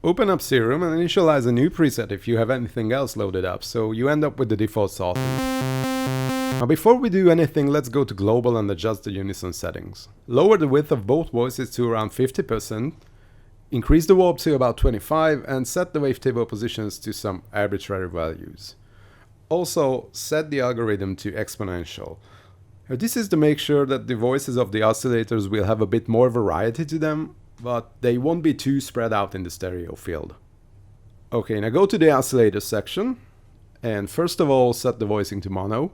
Open up Serum and initialize a new preset if you have anything else loaded up, so you end up with the default sawtooth. Now before we do anything, let's go to global and adjust the unison settings. Lower the width of both voices to around 50%, increase the warp to about 25 and set the wavetable positions to some arbitrary values. Also set the algorithm to exponential. This is to make sure that the voices of the oscillators will have a bit more variety to them, but they won't be too spread out in the stereo field. Okay, now go to the oscillator section and first of all set the voicing to mono.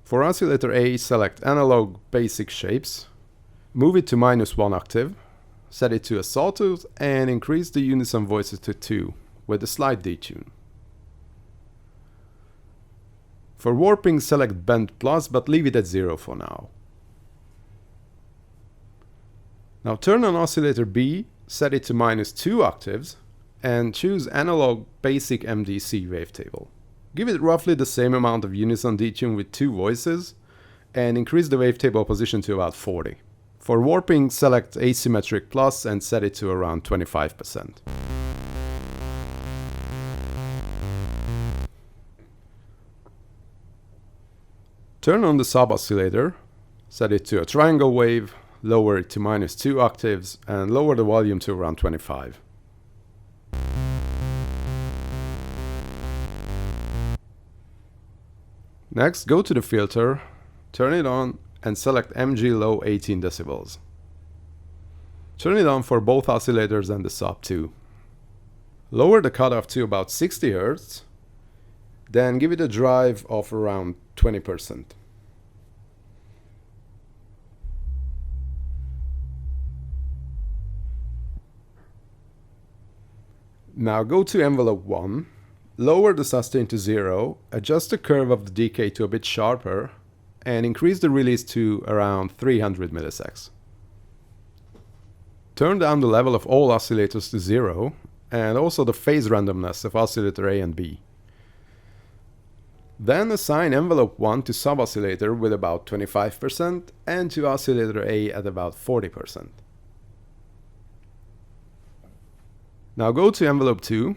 For oscillator A, select analog basic shapes, move it to -1 octave, set it to a sawtooth and increase the unison voices to 2 with a slight detune. For warping, select bend plus but leave it at 0 for now. Now turn on oscillator B, set it to -2 octaves and choose analog basic MDC wavetable. Give it roughly the same amount of unison detune with 2 voices and increase the wavetable position to about 40. For warping, select asymmetric plus and set it to around 25%. Turn on the sub oscillator, set it to a triangle wave, lower it to -2 octaves and lower the volume to around 25. Next, go to the filter, turn it on and select MG low 18 decibels. Turn it on for both oscillators and the sub too. Lower the cutoff to about 60 Hz, then give it a drive of around 20%. Now go to envelope 1, lower the sustain to 0, adjust the curve of the decay to a bit sharper, and increase the release to around 300 milliseconds. Turn down the level of all oscillators to 0, and also the phase randomness of oscillator A and B. Then assign envelope 1 to sub-oscillator with about 25% and to oscillator A at about 40%. Now go to envelope 2,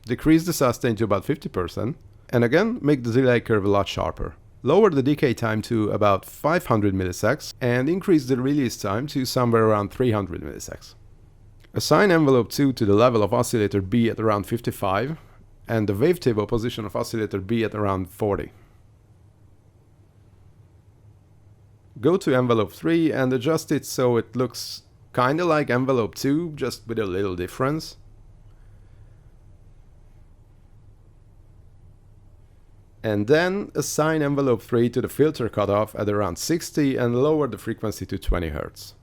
decrease the sustain to about 50%, and again make the delay curve a lot sharper. Lower the decay time to about 500 milliseconds and increase the release time to somewhere around 300 milliseconds. Assign envelope 2 to the level of oscillator B at around 55 and the wavetable position of oscillator B at around 40. Go to envelope 3 and adjust it so it looks kinda like envelope 2, just with a little difference. And then assign envelope 3 to the filter cutoff at around 60 and lower the frequency to 20 Hz.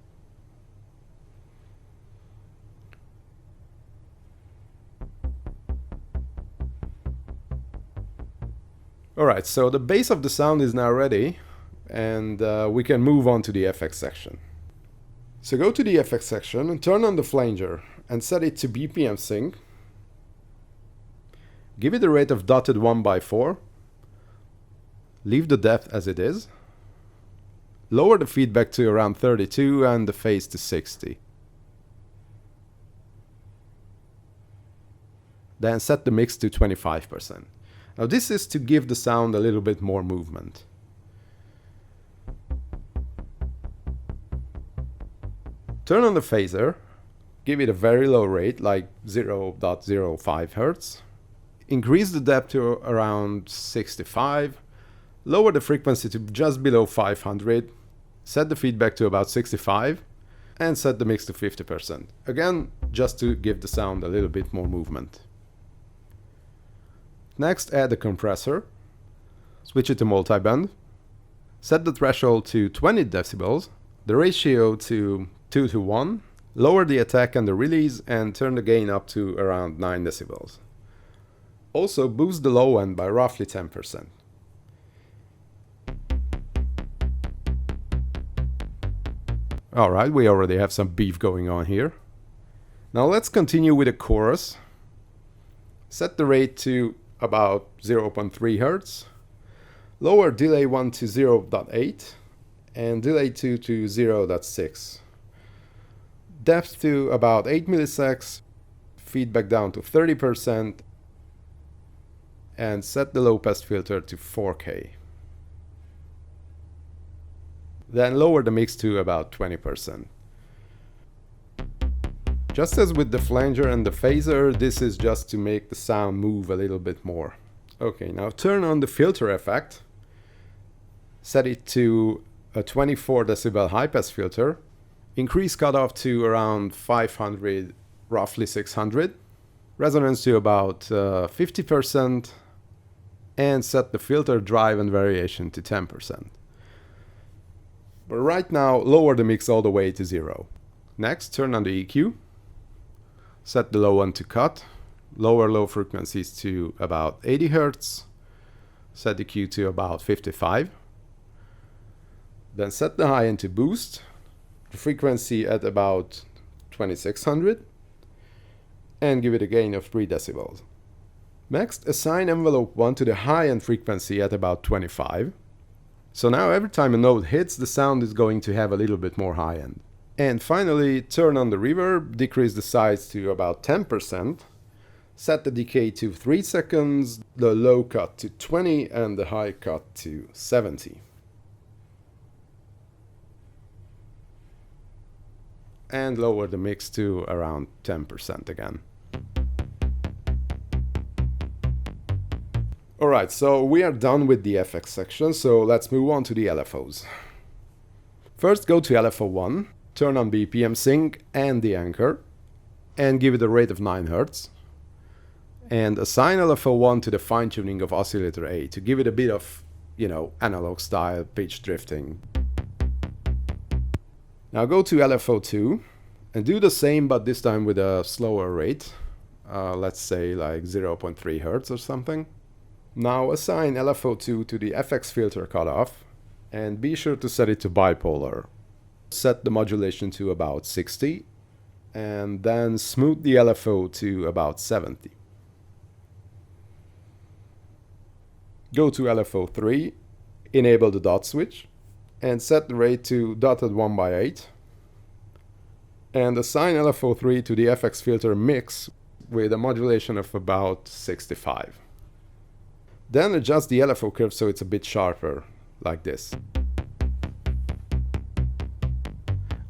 Alright, so the base of the sound is now ready and we can move on to the FX section. So go to the FX section and turn on the flanger and set it to BPM sync. Give it a rate of dotted 1/4. Leave the depth as it is. Lower the feedback to around 32 and the phase to 60. Then set the mix to 25%. Now this is to give the sound a little bit more movement. Turn on the phaser, give it a very low rate like 0.05 Hz. Increase the depth to around 65. Lower the frequency to just below 500. Set the feedback to about 65 and set the mix to 50%. Again, just to give the sound a little bit more movement. Next, add a compressor. Switch it to multiband. Set the threshold to 20 decibels. The ratio to 2:1, lower the attack and the release and turn the gain up to around 9 decibels. Also boost the low end by roughly 10%. Alright, we already have some beef going on here. Now let's continue with the chorus. Set the rate to about 0.3 Hz. Lower delay 1 to 0.8 and delay 2 to 0.6. Depth to about 8 milliseconds feedback down to 30%, and set the low pass filter to 4K. Then lower the mix to about 20%. Just as with the flanger and the phaser, this is just to make the sound move a little bit more. Okay, now turn on the filter effect. Set it to a 24 decibel high pass filter. Increase cutoff to around 500, roughly 600. Resonance to about 50%. And set the filter drive and variation to 10%. But right now, lower the mix all the way to 0. Next, turn on the EQ. Set the low one to cut. Lower low frequencies to about 80 Hz. Set the Q to about 55. Then set the high end to boost. The frequency at about 2600. And give it a gain of 3 decibels. Next, assign envelope 1 to the high-end frequency at about 25. So now every time a note hits, the sound is going to have a little bit more high-end. And finally, turn on the reverb, decrease the size to about 10%, set the decay to 3 seconds, the low cut to 20 and the high cut to 70. And lower the mix to around 10% again. Alright, so we are done with the FX section, so let's move on to the LFOs. First go to LFO 1, turn on BPM sync and the anchor, and give it a rate of 9 Hz. And assign LFO 1 to the fine-tuning of oscillator A to give it a bit of, analog style pitch drifting. Now go to LFO 2 and do the same, but this time with a slower rate. Let's say like 0.3 Hz or something. Now assign LFO2 to the FX filter cutoff and be sure to set it to bipolar. Set the modulation to about 60 and then smooth the LFO to about 70. Go to LFO3, enable the dot switch and set the rate to dotted 1/8 and assign LFO3 to the FX filter mix with a modulation of about 65. Then adjust the LFO curve so it's a bit sharper, like this.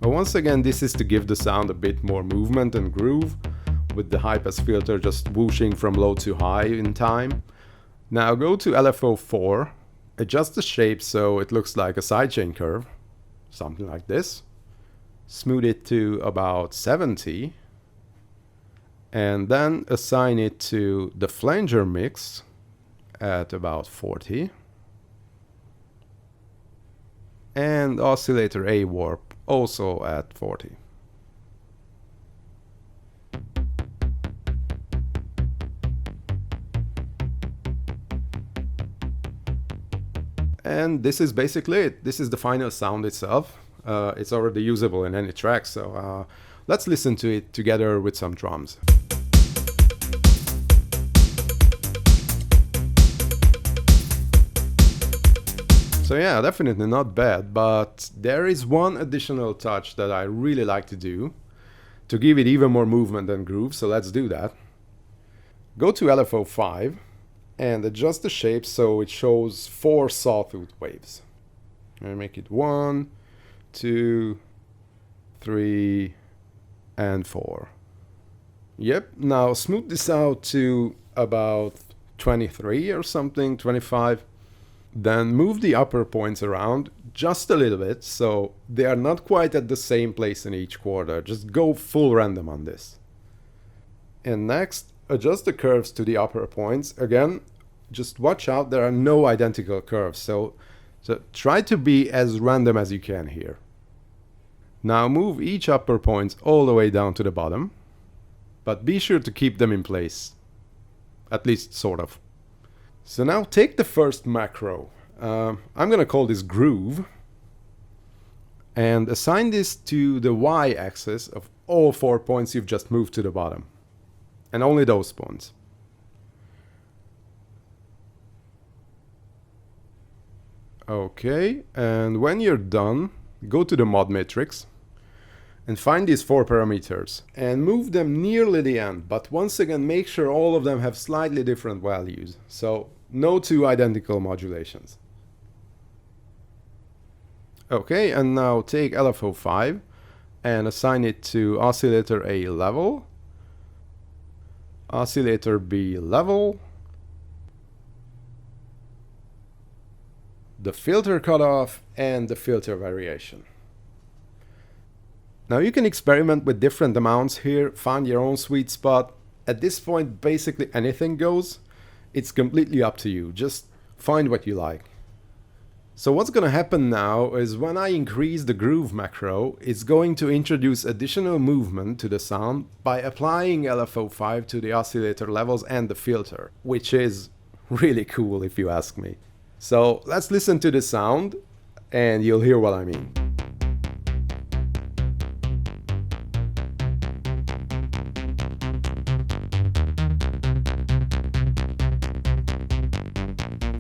But once again, this is to give the sound a bit more movement and groove, with the high pass filter just whooshing from low to high in time. Now go to LFO 4, adjust the shape so it looks like a sidechain curve, something like this. Smooth it to about 70, and then assign it to the flanger mix at about 40 and oscillator A warp also at 40. And this is basically it. This is the final sound itself. It's already usable in any track, so let's listen to it together with some drums. So yeah, definitely not bad, but there is one additional touch that I really like to do to give it even more movement and groove, so let's do that. Go to LFO 5 and adjust the shape so it shows 4 sawtooth waves. And make it 1, 2, 3, and 4. Yep, now smooth this out to about 23 or something, 25. Then move the upper points around just a little bit so they are not quite at the same place in each quarter. Just go full random on this. And next, adjust the curves to the upper points. Again, just watch out, there are no identical curves, so try to be as random as you can here. Now move each upper point all the way down to the bottom, but be sure to keep them in place, at least sort of. So now take the first macro, I'm gonna call this groove, and assign this to the y-axis of all 4 points you've just moved to the bottom, and only those points. Okay, and when you're done, go to the mod matrix and find these 4 parameters and move them nearly the end, but once again make sure all of them have slightly different values, so no 2 identical modulations. Okay, and now take LFO5 and assign it to oscillator A level, oscillator B level, the filter cutoff, and the filter variation. Now you can experiment with different amounts here, find your own sweet spot. At this point, basically anything goes. It's completely up to you. Just find what you like. So what's going to happen now is when I increase the groove macro, it's going to introduce additional movement to the sound by applying LFO5 to the oscillator levels and the filter, which is really cool if you ask me. So let's listen to the sound and you'll hear what I mean.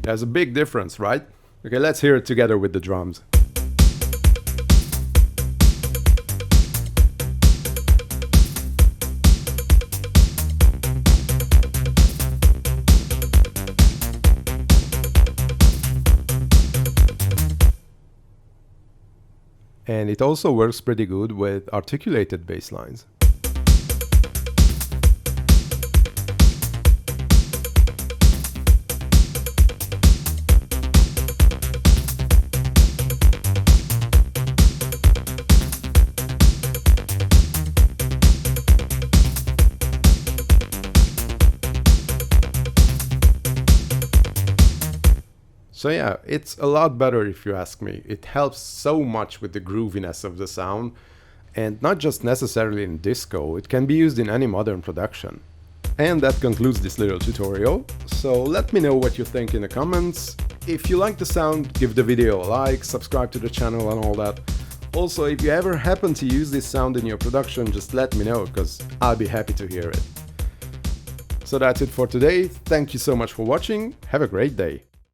There's a big difference, right? Okay, let's hear it together with the drums. And it also works pretty good with articulated bass lines. So yeah, it's a lot better if you ask me. It helps so much with the grooviness of the sound, and not just necessarily in disco, it can be used in any modern production. And that concludes this little tutorial, so let me know what you think in the comments. If you like the sound, give the video a like, subscribe to the channel and all that. Also, if you ever happen to use this sound in your production, just let me know, because I'll be happy to hear it. So that's it for today, thank you so much for watching, have a great day.